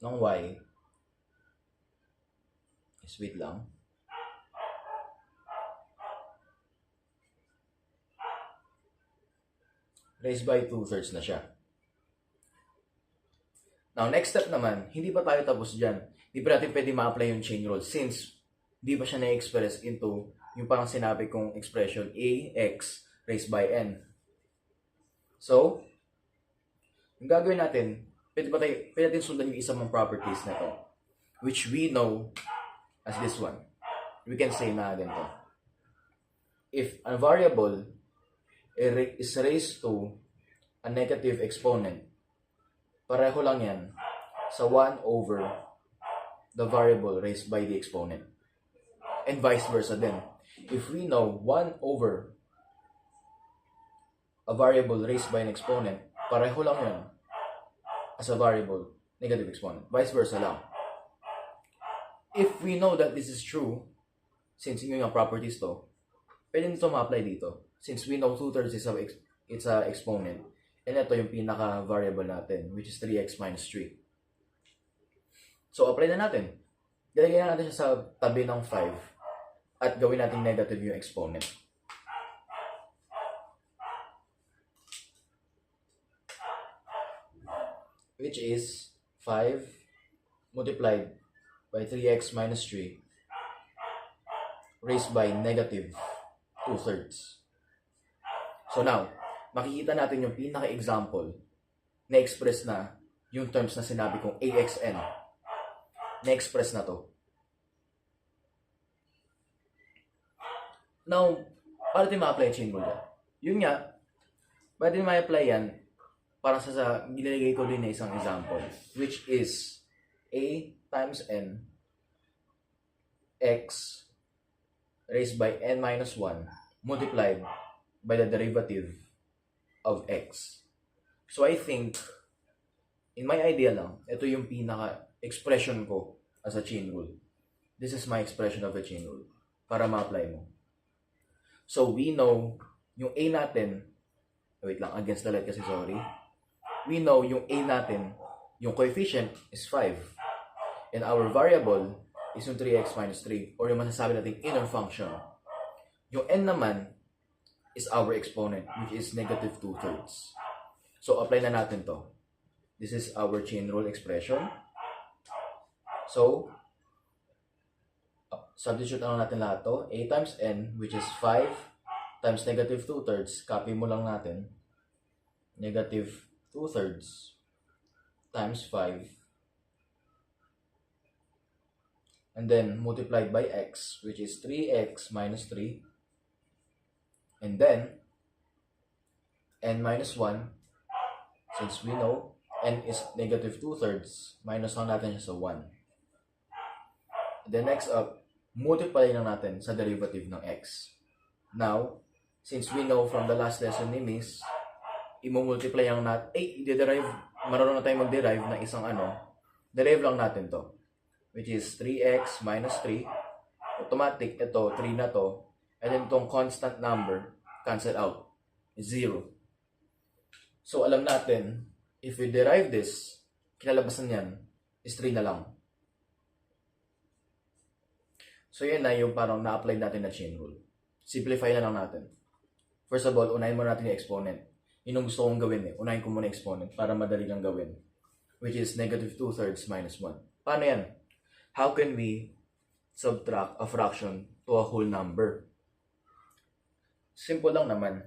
ng y is, wait lang, raised by 2/3 na siya. Now, next step naman, hindi pa tayo tapos dyan. Hindi pa natin pwede ma-apply yung chain rule since hindi pa siya na-express into yung parang sinabi kong expression ax raised by n. So, yung gagawin natin, pwede natin sundan yung isa mong properties na to, which we know as this one. We can say na ganito. If a variable is raised to a negative exponent, pareho lang yan sa 1 over the variable raised by the exponent. And vice versa din. If we know 1 over a variable raised by an exponent, pareho lang yan as a variable negative exponent. Vice versa lang. If we know that this is true, since yun yung properties to, pwede nito ma-apply dito. Since we know 2/3 it's a exponent. And ito yung pinaka-variable natin, which is 3x minus 3. So, apply na natin. Dalagyan na natin siya sa tabi ng 5 at gawin natin negative yung exponent. Which is 5 multiplied by 3x minus 3 raised by negative 2/3. So now, makikita natin yung pinaka-example na express na yung terms na sinabi kong AXN. Na-express na to. Now, paano natin ma-apply chain rule yan? Yun nga, pwede ma-apply yan para sa nilalagay ko din na isang example, which is A times N x raised by N minus 1 multiplied by the derivative of x. So I think, in my idea lang, ito yung pinaka-expression ko as a chain rule. This is my expression of a chain rule para ma-apply mo. So we know yung A natin, wait lang, against the light kasi, sorry. We know yung A natin, yung coefficient is 5. And our variable is yung 3x minus 3, or yung masasabi natin inner function. Yung N naman is our exponent, which is negative 2/3. So, apply na natin to. This is our chain rule expression. So, substitute na natin lahat to. A times N, which is 5 times negative 2/3. Copy mo lang natin. Negative 2/3 times 5. And then, multiplied by x, which is 3x minus 3. And then, n minus 1, since we know n is negative 2/3, minus lang natin siya sa 1. And then next up, multiply lang natin sa derivative ng x. Now, since we know from the last lesson ni Miss, i-multiply lang natin, marunong na tayo mag-derive ng isang derive lang natin to, which is 3x minus 3. Automatic, ito, 3 na to. And then itong constant number, cancel out. 0. So, alam natin, if we derive this, kinalabasan yan, is 3 na lang. So, yun na yung parang na-apply natin na chain rule. Simplify na lang natin. First of all, unahin muna natin yung exponent. Yun yung gusto kong gawin Unahin ko muna yung exponent para madali lang gawin. Which is negative 2/3 minus 1. Paano yan? How can we subtract a fraction to a whole number? Simple lang naman.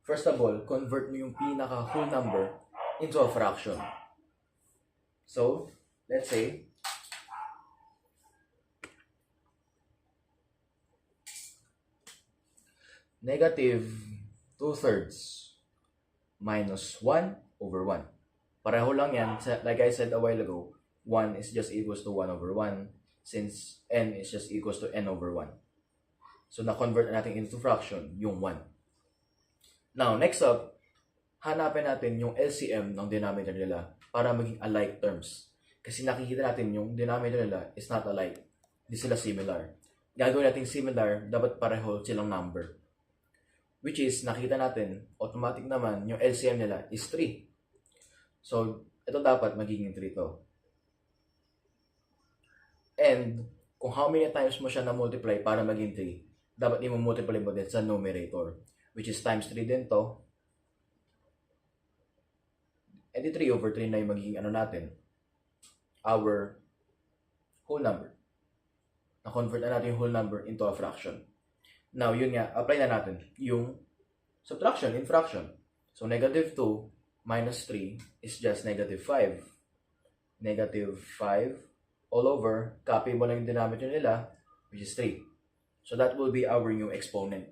First of all, convert mo yung pinaka-whole number into a fraction. So, let's say, negative 2/3 minus 1 over 1. Pareho lang yan. Like I said a while ago, 1 is just equals to 1 over 1 since n is just equals to n over 1. So, na-convert natin into fraction yung 1. Now, next up, hanapin natin yung LCM ng denominator nila para maging alike terms. Kasi nakikita natin yung denominator nila is not alike. Hindi sila similar. Gagawin natin similar, dapat pareho silang number. Which is, nakita natin, automatic naman, yung LCM nila is 3. So, ito dapat magiging 3 to. And, kung how many times mo siya na-multiply para maging 3, dapat i-multiply mo din sa numerator. Which is times 3 din to. And the 3 over 3 na yung magiging ano natin, our whole number. Na-convert na natin yung whole number into a fraction. Now, yun nga, apply na natin yung subtraction in fraction. So, negative 2 minus 3 is just negative 5. Negative 5 all over, copy mo lang yung denominator nila, which is 3. So, that will be our new exponent.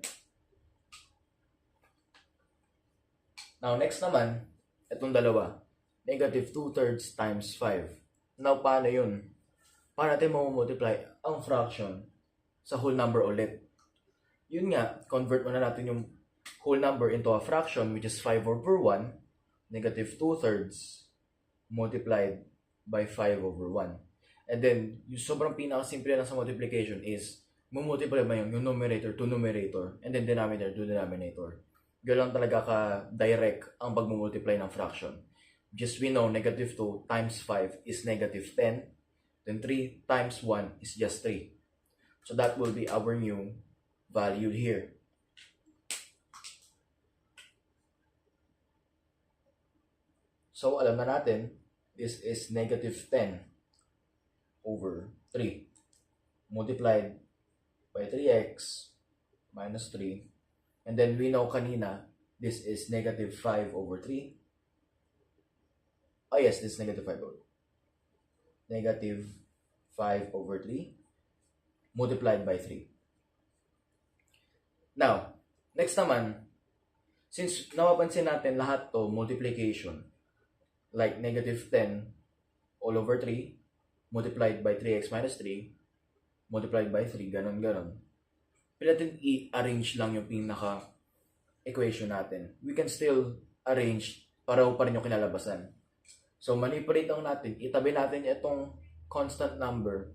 Now, next naman, itong dalawa, negative 2/3 times 5. Now, paano yun? Paano natin multiply ang fraction sa whole number ulit? Yun nga, convert mo na natin yung whole number into a fraction, which is 5 over 1, negative 2/3 multiplied by 5 over 1. And then, yung sobrang pinakasimple na sa multiplication is, multiply mo yung numerator to numerator, and then denominator to denominator. Ganoon lang talaga ka-direct ang pag-multiply ng fraction. Just we know, negative 2 times 5 is negative 10. Then 3 times 1 is just 3. So that will be our new value here. So alam na natin, this is negative 10 over 3 multiplied by 3x minus 3. And then we know kanina, this is negative 5 over 3. Oh yes, this is negative 5 over. Negative 5 over 3 multiplied by 3. Now, next naman, since napapansin natin lahat to multiplication, like negative 10 all over 3 multiplied by 3x minus 3 multiplied by 3, ganon. Pwede natin i-arrange lang yung pinaka-equation natin. We can still arrange, pareho pa rin yung kinalabasan. So, manipulate lang natin, itabi natin itong constant number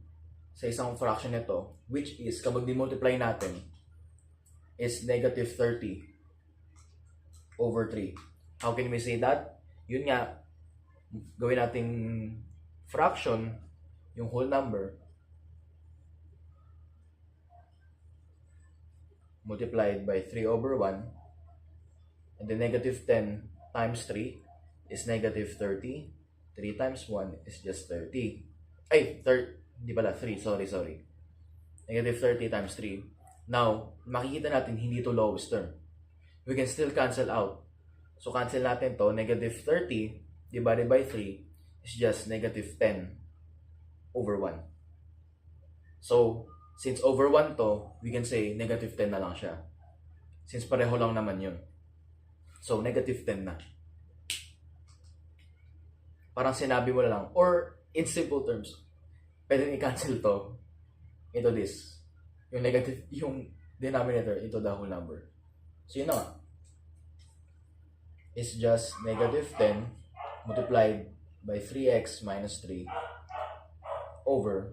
sa isang fraction nito, which is, kapag di-multiply natin, is negative 30 over 3. How can we say that? Yun nga, gawin nating fraction, yung whole number, multiplied by 3 over 1, and the negative 10 times 3 is negative 30. 3 times 1 is just 30. Hindi pala, 3, sorry. Negative 30 times 3. Now, makikita natin hindi to lowest term. We can still cancel out. So, cancel natin to. Negative 30 divided by 3 is just negative 10 over 1. So, since over 1 to, we can say negative 10 na lang siya. Since pareho lang naman yun. So, negative 10 na. Parang sinabi mo na lang. Or, in simple terms, pwede i-cancel to into this. Yung denominator into the whole number. So, yun na nga. It's just negative 10 multiplied by 3x minus 3 over,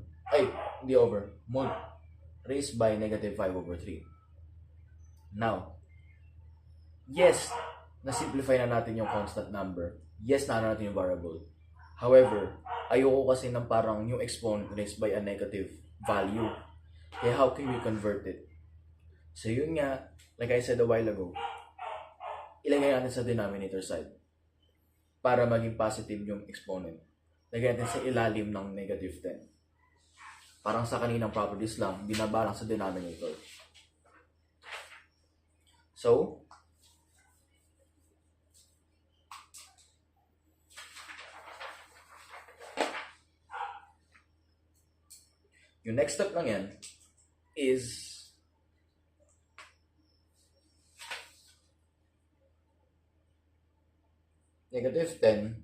raised by negative 5 over 3. Now, yes, na-simplify na natin yung constant number. Yes, na natin yung variable. However, ayoko kasi ng parang yung exponent raised by a negative value. Kaya how can we convert it? So yun nga, like I said a while ago, ilagay natin sa denominator side para maging positive yung exponent. Lagay natin sa ilalim ng negative 10. Parang sa kaninang properties lang, binabalang sa denominator. So, yung next step lang yan is negative 10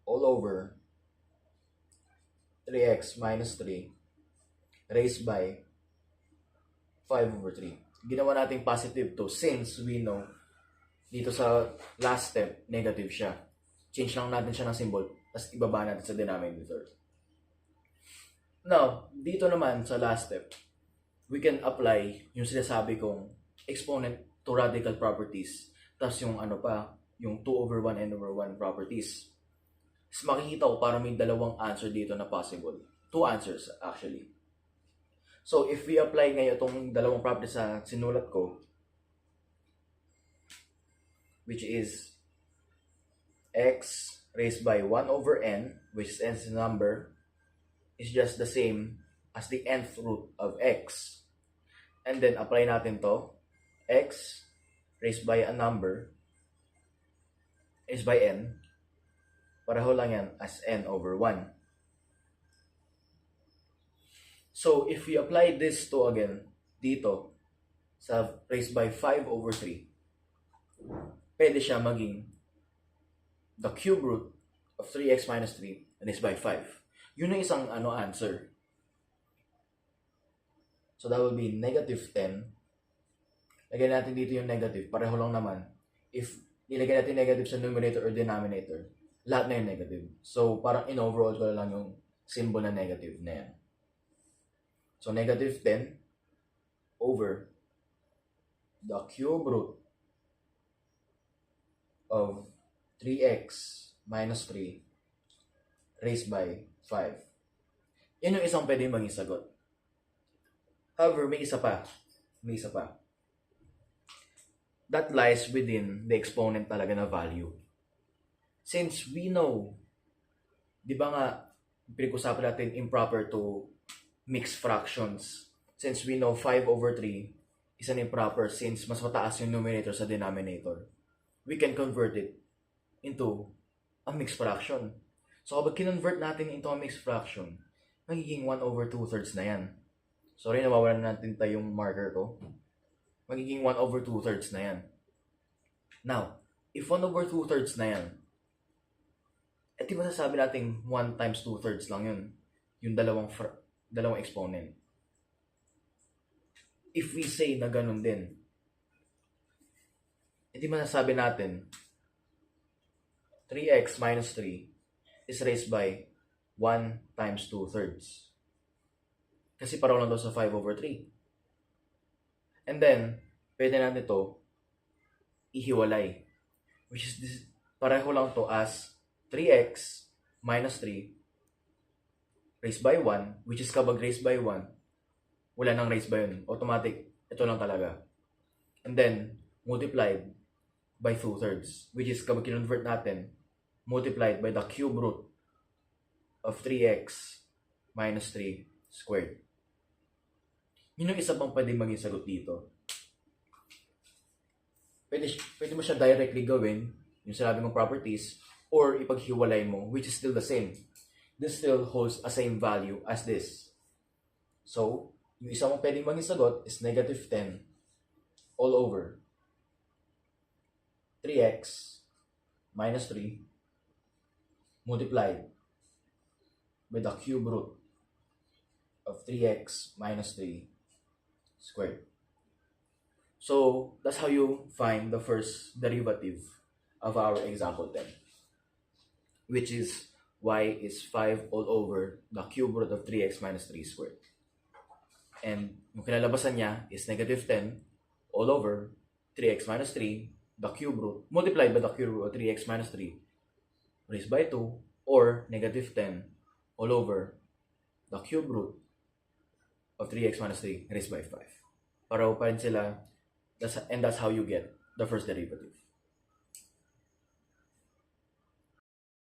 all over 3x minus 3 raised by 5 over 3. Ginawa natin positive to since we know dito sa last step, negative siya. Change lang natin siya ng symbol, tapos ibaba natin sa denominator. Now, dito naman sa last step, we can apply yung sinasabi kong exponent to radical properties. Tapos yung ano pa, yung 2 over 1 n over 1 properties. Tapos makikita ko parang may dalawang answer dito na possible. 2 answers actually. So, if we apply ngayon itong dalawang properties na sinulat ko, which is x raised by 1 over n, which is nth number, is just the same as the nth root of x. And then, apply natin to, x raised by a number is by n, pareho lang yan as n over 1. So, if we apply this to again, dito, sa raised by 5 over 3, pwede siya maging the cube root of 3x minus 3 raised by 5. Yun ang isang answer. So, that will be negative 10. Lagyan natin dito yung negative. Pareho lang naman. If nilagay natin negative sa numerator or denominator, lahat na yung negative. So, parang in-overall ko lang yung symbol na negative na yan. So, negative 10 over the cube root of 3x minus 3 raised by 5. Yan yung isang pwede maging sagot. However, may isa pa. That lies within the exponent talaga na value. Since we know, di ba nga, pinag-usapan natin improper to mixed fractions. Since we know 5 over 3 is an improper since mas mataas yung numerator sa denominator, we can convert it into a mixed fraction. So, kapag kinonvert natin into a mixed fraction, magiging 1 over 2/3 na yan. Sorry, nawawalan natin tayong marker ko. Magiging 1 over 2/3 na yan. Now, if 1 over 2/3 na yan, di ba sasabi natin 1 times 2/3 lang yun? Yung dalawang exponent. If we say na ganun din, di ba sasabi natin 3x minus 3 is raised by 1 times 2/3. Kasi paraw lang daw sa 5 over 3. And then, pwede natin ito ihiwalay. Which is this, pareho lang to as 3x minus 3 raised by 1, which is kapag raised by 1, wala nang raised by yun. Automatic, ito lang talaga. And then, multiplied by 2/3, which is kapag kinonvert natin, multiplied by the cube root of 3x minus 3 squared. Yun yung isa pang pwede maging sagot dito. Pwede mo siya directly gawin, yung sinabi mong properties, or ipaghiwalay mo, which is still the same. This still holds a same value as this. So, yung isa mong pwede maging sagot is negative 10 all over 3x minus 3 multiplied by the cube root of 3x minus 3 squared. So, that's how you find the first derivative of our example 10, which is y is 5 all over the cube root of 3x minus 3 squared. And yung kinalabasan niya is negative 10 all over 3x minus 3, the cube root, multiplied by the cube root of 3x minus 3 raised by 2, or negative 10 all over the cube root of 3x minus 3 raised by 5. Pareho pa rin sila, and that's how you get the first derivative.